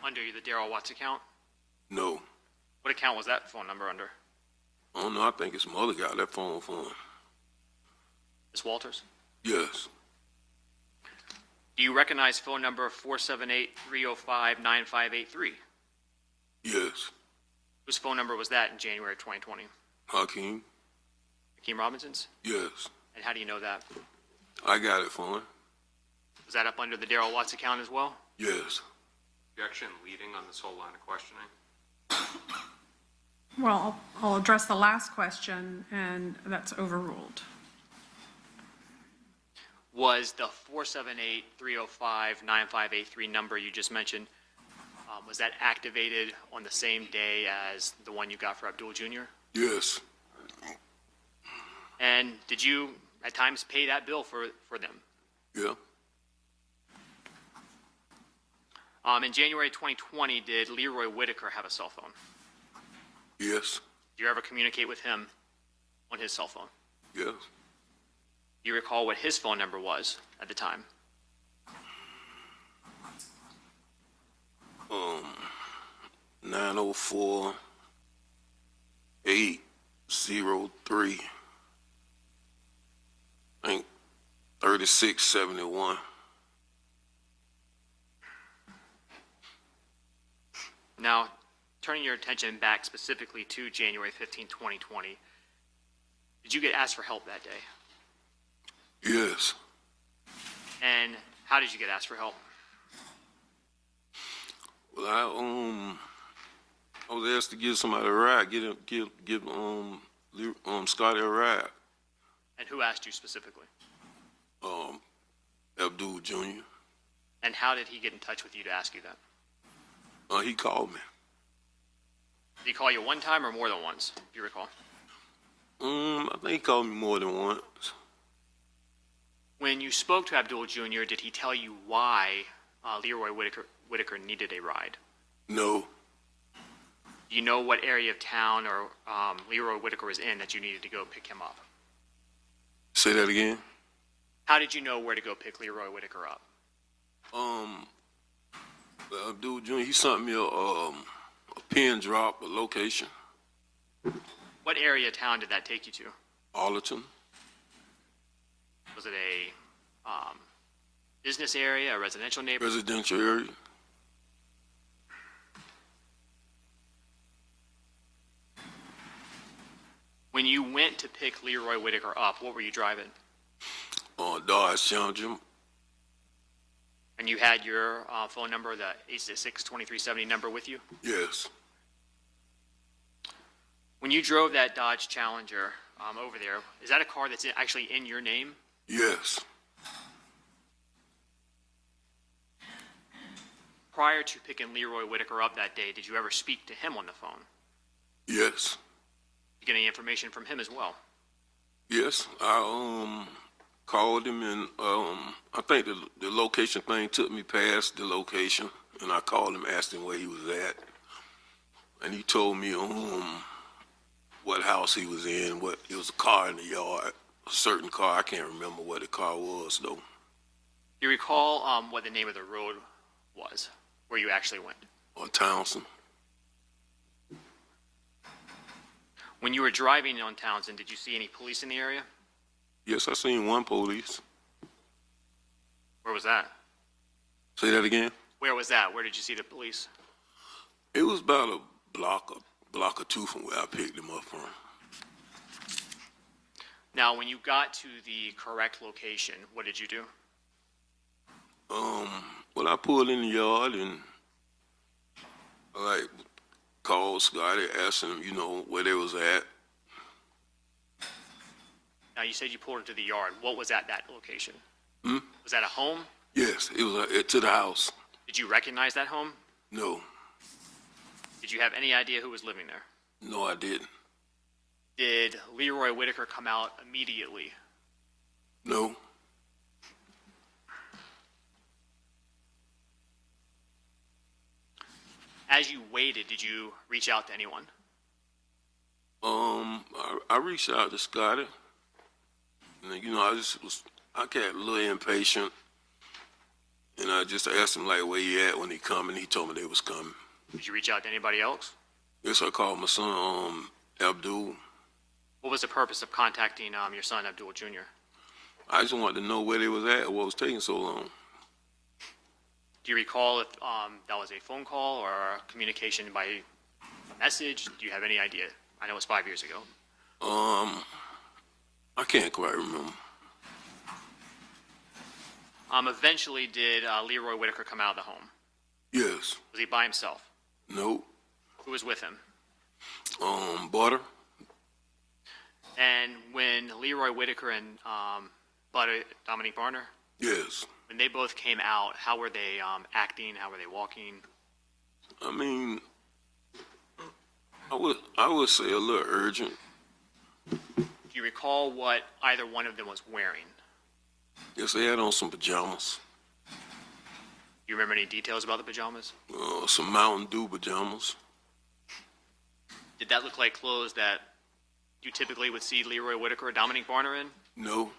under the Daryl Watts account? No. What account was that phone number under? I don't know. I think his mother got that phone for him. Miss Walters? Yes. Do you recognize phone number 478-305-9583? Yes. Whose phone number was that in January 2020? Hakeem? Hakeem Robinson's? Yes. And how do you know that? I got it for him. Was that up under the Daryl Watts account as well? Yes. Objection leading on this whole line of questioning. Well, I'll address the last question, and that's overruled. Was the 478-305-9583 number you just mentioned, was that activated on the same day as the one you got for Abdul Jr.? Yes. And did you at times pay that bill for them? Yeah. In January 2020, did Leroy Whitaker have a cell phone? Yes. Do you ever communicate with him on his cell phone? Yes. Do you recall what his phone number was at the time? 904-803. I think 3671. Now, turning your attention back specifically to January 15, 2020, did you get asked for help that day? Yes. And how did you get asked for help? Well, I was asked to give somebody a ride, give Scotty a ride. And who asked you specifically? Abdul Jr. And how did he get in touch with you to ask you that? He called me. Did he call you one time or more than once, if you recall? I think he called me more than once. When you spoke to Abdul Jr., did he tell you why Leroy Whitaker needed a ride? No. Do you know what area of town or Leroy Whitaker was in that you needed to go pick him up? Say that again. How did you know where to go pick Leroy Whitaker up? Abdul Jr., he sent me a pin drop, a location. What area of town did that take you to? Arlington. Was it a business area, a residential neighborhood? Residential area. When you went to pick Leroy Whitaker up, what were you driving? Dodge Challenger. And you had your phone number, the 866-2370 number with you? Yes. When you drove that Dodge Challenger over there, is that a car that's actually in your name? Yes. Prior to picking Leroy Whitaker up that day, did you ever speak to him on the phone? Yes. Did you get any information from him as well? Yes. I called him, and I think the location thing took me past the location, and I called him, asked him where he was at, and he told me what house he was in. It was a car in the yard, a certain car. I can't remember what the car was though. Do you recall what the name of the road was where you actually went? On Townsend. When you were driving on Townsend, did you see any police in the area? Yes, I seen one police. Where was that? Say that again. Where was that? Where did you see the police? It was about a block or two from where I picked him up from. Now, when you got to the correct location, what did you do? Well, I pulled in the yard and I called Scotty, asked him, where they was at. Now, you said you pulled into the yard. What was at that location? Hmm? Was that a home? Yes, it was to the house. Did you recognize that home? No. Did you have any idea who was living there? No, I didn't. Did Leroy Whitaker come out immediately? No. As you waited, did you reach out to anyone? I reached out to Scotty, and I got a little impatient, and I just asked him where he at when he come, and he told me they was coming. Did you reach out to anybody else? Yes, I called my son, Abdul. What was the purpose of contacting your son, Abdul Jr.? I just wanted to know where they was at, what was taking so long. Do you recall if that was a phone call or a communication by a message? Do you have any idea? I know it was 5 years ago. I can't quite remember. Eventually, did Leroy Whitaker come out of the home? Yes. Was he by himself? Nope. Who was with him? Butter. And when Leroy Whitaker and Butter, Dominique Barner, Yes. when they both came out, how were they acting? How were they walking? I mean, I would say a little urgent. Do you recall what either one of them was wearing? Yes, they had on some pajamas. Do You remember any details about the pajamas? Some Mountain Dew pajamas. Did that look like clothes that you typically would see Leroy Whitaker or Dominic Barner in? No.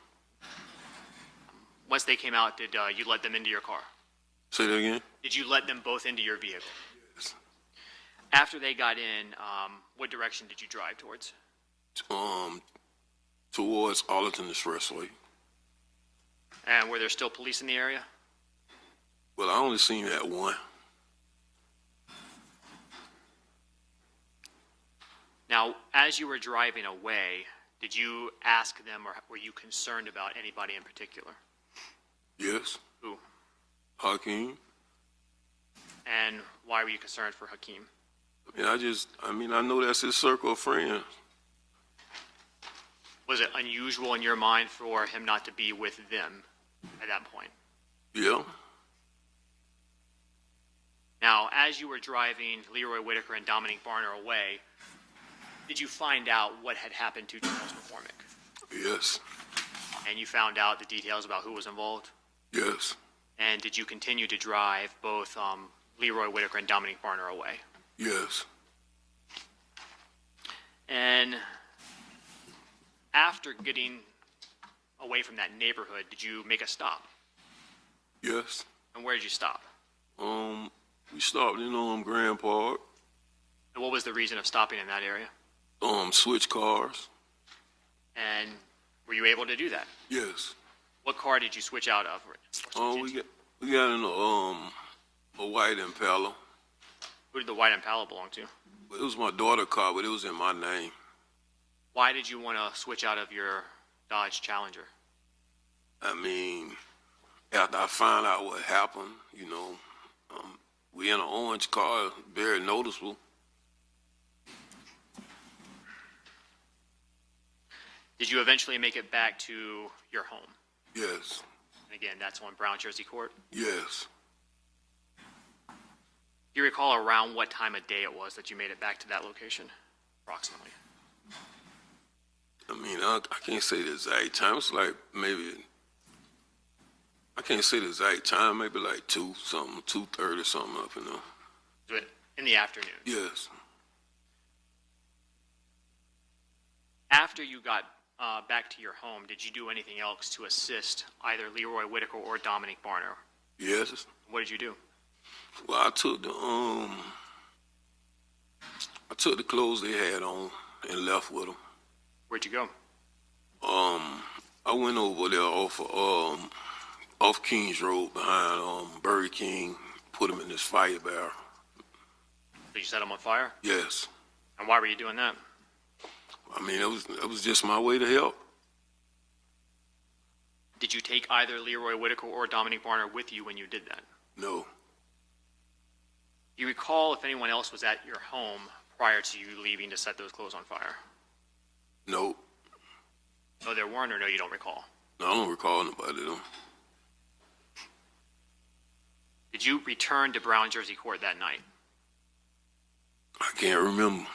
Once they came out, did you let them into your car? Say that again? Did you let them both into your vehicle? Yes. After they got in, what direction did you drive towards? Towards Arlington Expressway. And were there still police in the area? Well, I only seen that one. Now, as you were driving away, did you ask them or were you concerned about anybody in particular? Yes. Who? Hakeem. And why were you concerned for Hakeem? I know that's his circle of friends. Was it unusual in your mind for him not to be with them at that point? Yeah. Now, as you were driving Leroy Whitaker and Dominic Barner away, did you find out what had happened to Charles McCormick? Yes. And you found out the details about who was involved? Yes. And did you continue to drive both Leroy Whitaker and Dominic Barner away? Yes. And after getting away from that neighborhood, did you make a stop? Yes. And where did you stop? We stopped in Grand Park. And what was the reason of stopping in that area? Switch cars. And were you able to do that? Yes. What car did you switch out of? We got in a white Impala. Who did the white Impala belong to? It was my daughter's car, but it was in my name. Why did you want to switch out of your Dodge Challenger? After I found out what happened, we in an orange car, very noticeable. Did you eventually make it back to your home? Yes. And again, that's on Brown Jersey Court. Yes. Do you recall around what time of day it was that you made it back to that location, approximately? I can't say the exact time. It's like I can't say the exact time, maybe like 2:30 something up in there. Do it in the afternoon. Yes. After you got back to your home, did you do anything else to assist either Leroy Whitaker or Dominic Barner? Yes. What did you do? Well, I took the clothes they had on and left with them. Where'd you go? I went over there off Kings Road behind Burger King, put them in this fire barrel. Did you set them on fire? Yes. And why were you doing that? It was just my way to help. Did you take either Leroy Whitaker or Dominic Barner with you when you did that? No. Do you recall if anyone else was at your home prior to you leaving to set those clothes on fire? No. No, there weren't, or no, you don't recall? No, I don't recall nobody though. Did you return to Brown Jersey Court that night? I can't remember.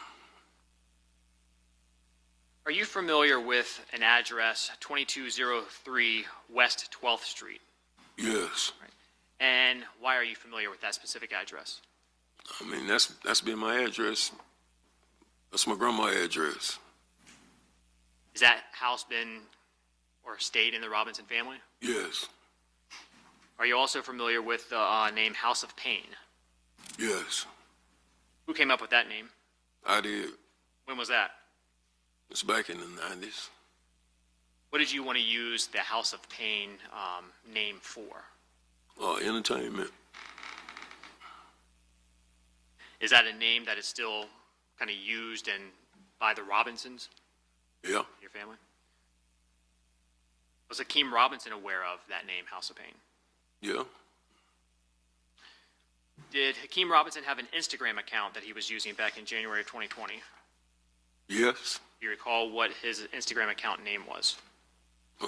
Are you familiar with an address, 2203 West 12th Street? Yes. And why are you familiar with that specific address? That's been my address. That's my grandma's address. Has that house been or stayed in the Robinson family? Yes. Are you also familiar with the name House of Pain? Yes. Who came up with that name? I did. When was that? It's back in the 90s. What did you want to use the House of Pain name for? Entertainment. Is that a name that is still kind of used by the Robinsons? Yeah. Your family? Was Hakeem Robinson aware of that name, House of Pain? Yeah. Did Hakeem Robinson have an Instagram account that he was using back in January of 2020? Yes. Do you recall what his Instagram account name was? It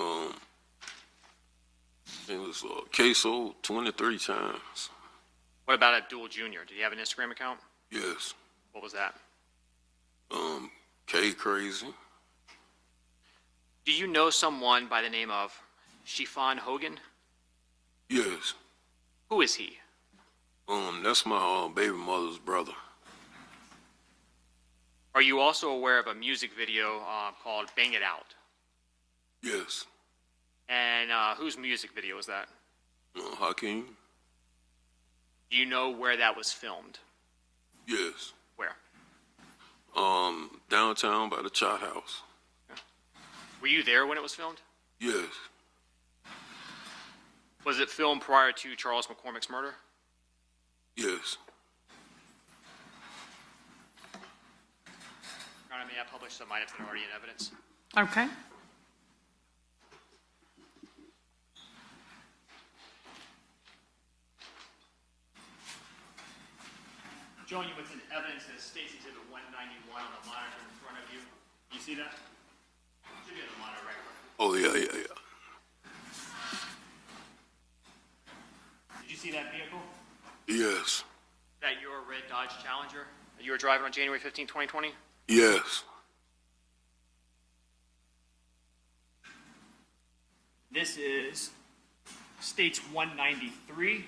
was Ksoo 23 times. What about Abdul Jr.? Did he have an Instagram account? Yes. What was that? K Crazy. Do you know someone by the name of Shifan Hogan? Yes. Who is he? That's my baby mother's brother. Are you also aware of a music video called Bang It Out? Yes. And whose music video is that? Hakeem? Do you know where that was filmed? Yes. Where? Downtown by the Chart House. Were you there when it was filmed? Yes. Was it filmed prior to Charles McCormick's murder? Yes. Your Honor, may I publish some items that are already in evidence? Okay. Showing you what's in evidence is State's Exhibit 191 on the monitor in front of you. You see that? Should be on the monitor right away. Oh, yeah. Did you see that vehicle? Yes. Is that your red Dodge Challenger that you were driving on January 15, 2020? Yes. This is State's 193.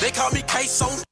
They call me Ksoo.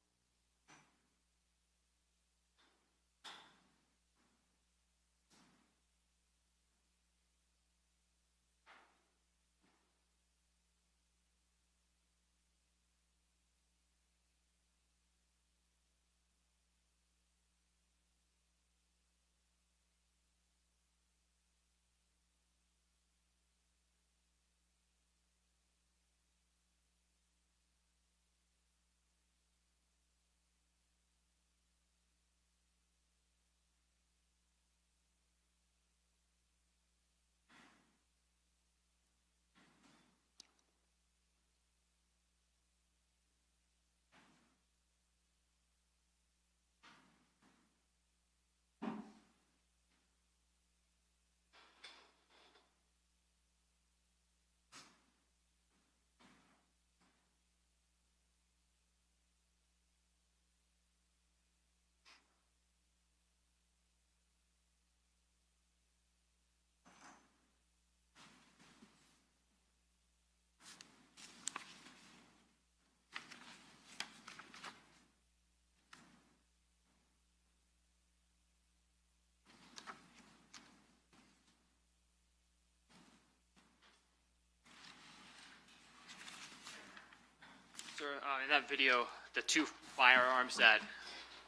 Sir, in that video, the two firearms that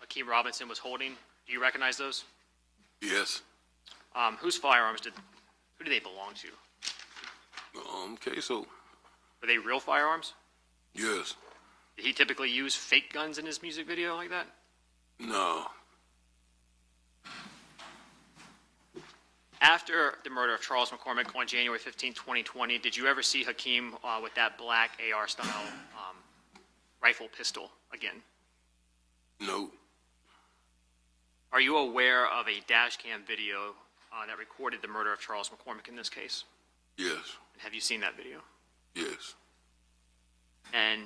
Akeem Robinson was holding, do you recognize those? Yes. Whose firearms who do they belong to? Ksoo. Were they real firearms? Yes. Did he typically use fake guns in his music video like that? No. After the murder of Charles McCormick on January 15, 2020, did you ever see Hakeem with that black AR-style rifle pistol again? No. Are you aware of a dash cam video that recorded the murder of Charles McCormick in this case? Yes. And have you seen that video? Yes. And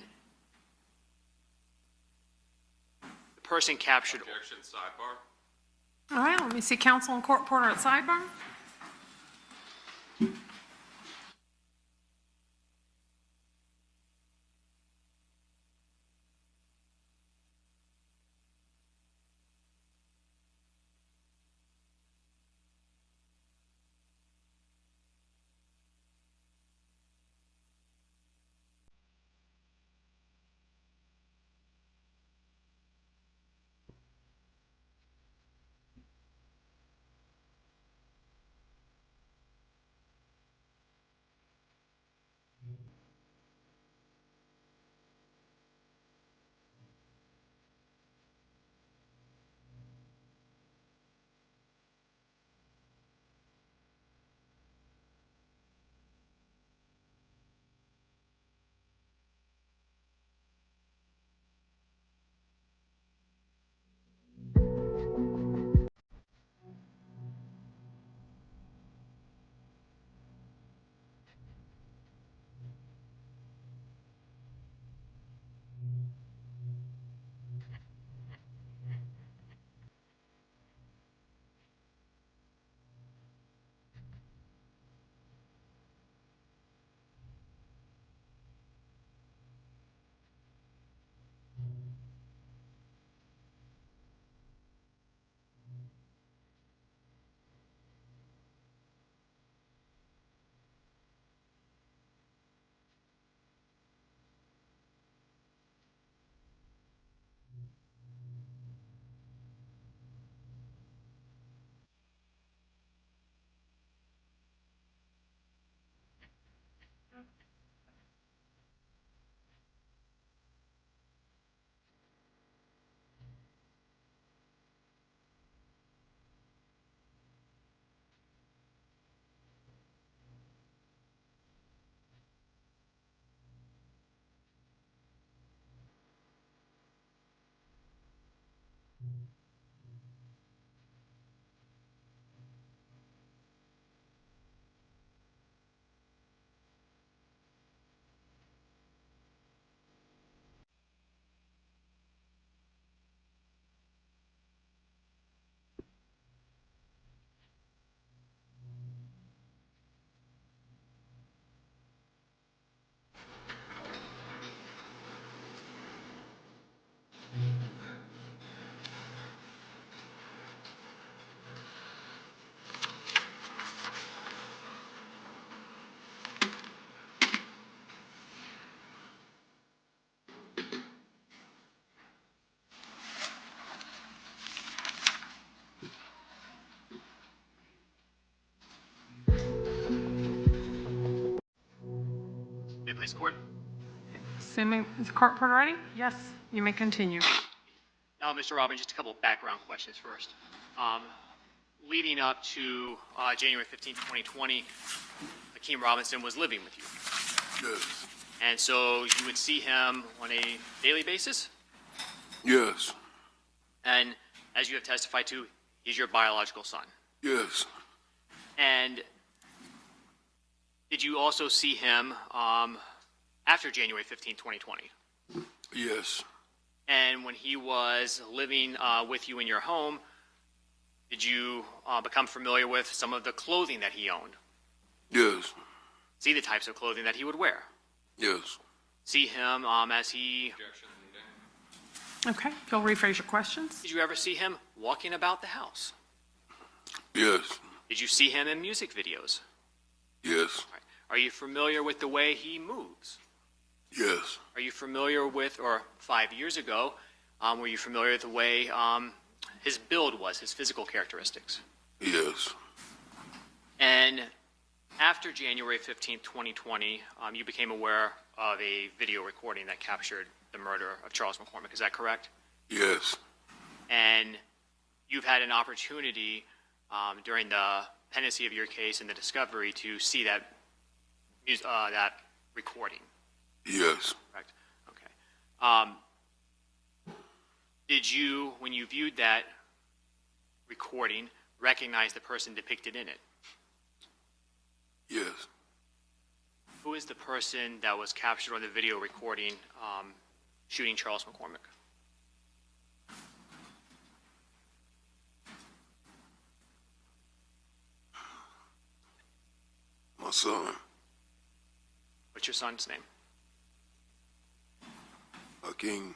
the person captured... Objection, sidebar. All right, let me see counsel and court reporter at sidebar. please, court? Assuming, is the court reporter ready? Yes, you may continue. Now, Mr. Robbins, just a couple of background questions first. Leading up to January 15, 2020, Hakeem Robinson was living with you. Yes. And so you would see him on a daily basis? Yes. And as you have testified to, he's your biological son. Yes. And did you also see him after January 15, 2020? Yes. And when he was living with you in your home, did you become familiar with some of the clothing that he owned? Yes. See the types of clothing that he would wear? Yes. See him as he... Okay, you'll rephrase your questions. Did you ever see him walking about the house? Yes. Did you see him in music videos? Yes. Right. Are you familiar with the way he moves? Yes. Are you familiar with, or 5 years ago, were you familiar with the way his build was, his physical characteristics? Yes. And after January 15th, 2020, you became aware of a video recording that captured the murder of Charles McCormick. Is that correct? Yes. And you've had an opportunity during the pendency of your case and the discovery to see that recording. Yes. Correct. Okay. Did you, when you viewed that recording, recognize the person depicted in it? Yes. Who is the person that was captured on the video recording shooting Charles McCormick? My son, What's your son's name? Hakeem.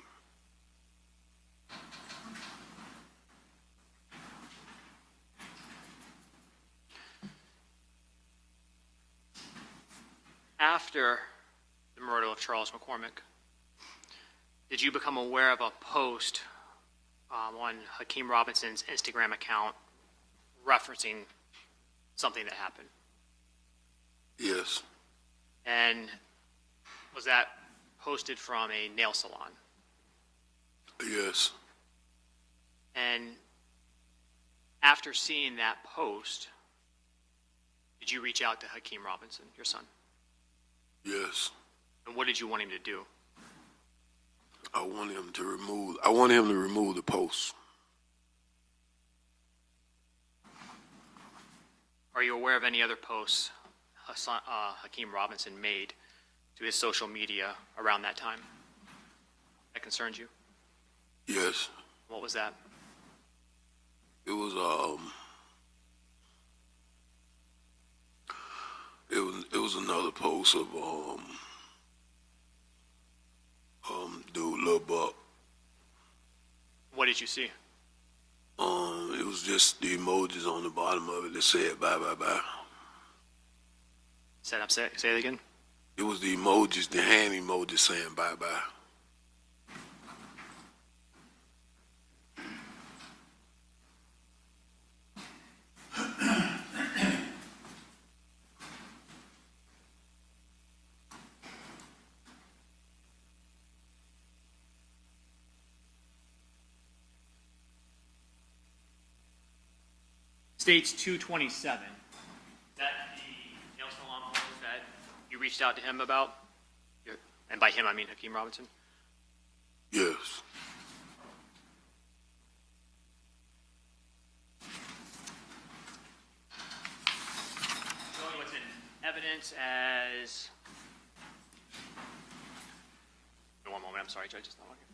After the murder of Charles McCormick, did you become aware of a post on Hakeem Robinson's Instagram account referencing something that happened? Yes. And was that posted from a nail salon? Yes. And after seeing that post, did you reach out to Hakeem Robinson, your son? Yes. And what did you want him to do? I want him to remove the post. Are you aware of any other posts Hakeem Robinson made to his social media around that time that concerns you? Yes. What was that? It was another post of dude Lil Buck. What did you see? It was just the emojis on the bottom of it that said bye bye bye. Say it again. It was the emojis, the hand emojis saying bye bye. States 227. Is that the nail salon post that you reached out to him about? And by him, I mean Hakeem Robinson. Yes. Showing what's in evidence as... One moment, I'm sorry, Judge, it's not working.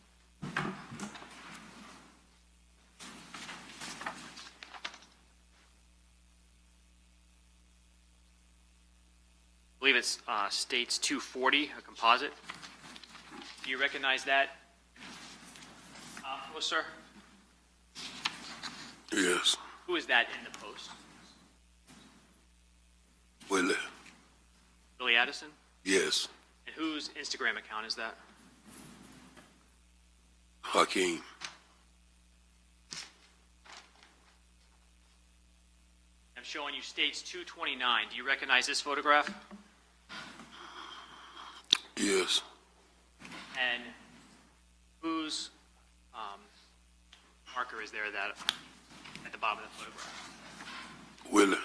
I believe it's States 240, a composite. Do you recognize that post, sir? Yes. Who is that in the post? Willie. Billy Addison? Yes. And whose Instagram account is that? Hakeem. I'm showing you States 229. Do you recognize this photograph? Yes. And whose marker is there that at the bottom of the photograph? Willie.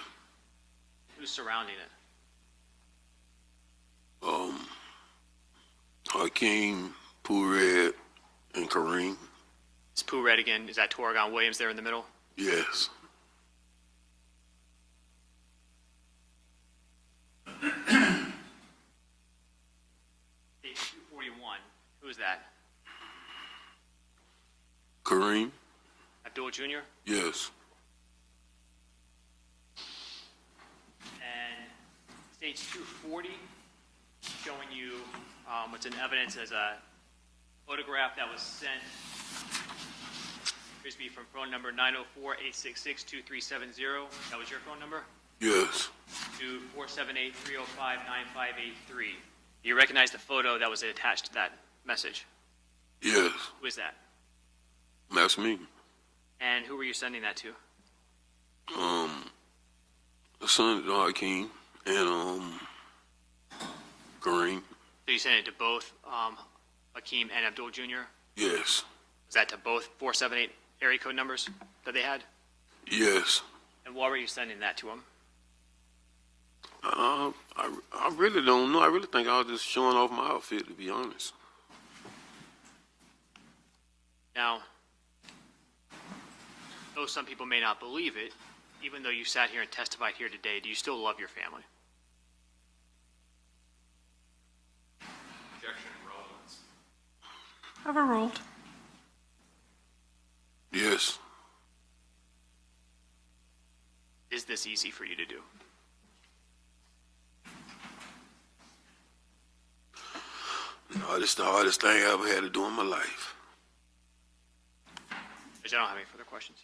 Who's surrounding it? Hakeem, Pooh Red, and Kareem. Is Pooh Red again? Is that Torgon Williams there in the middle? Yes. Page 241. Who is that? Kareem. Abdul Jr.? Yes. And stage 240, showing you what's in evidence as a photograph that was sent, appears to be from phone number 904-866-2370. That was your phone number? Yes. To 478-305-9583. Do you recognize the photo that was attached to that message? Yes. Who is that? That's me. And who were you sending that to? The son of Hakeem and Kareem. So you sent it to both Hakeem and Abdul Jr.? Yes. Was that to both 478 area code numbers that they had? Yes. And why were you sending that to them? I really don't know. I really think I was just showing off my outfit, to be honest. Now, though some people may not believe it, even though you sat here and testified here today, do you still love your family? Objection and relevance. Overruled. Yes. Is this easy for you to do? No, this is the hardest thing I ever had to do in my life. Judge, I don't have any further questions.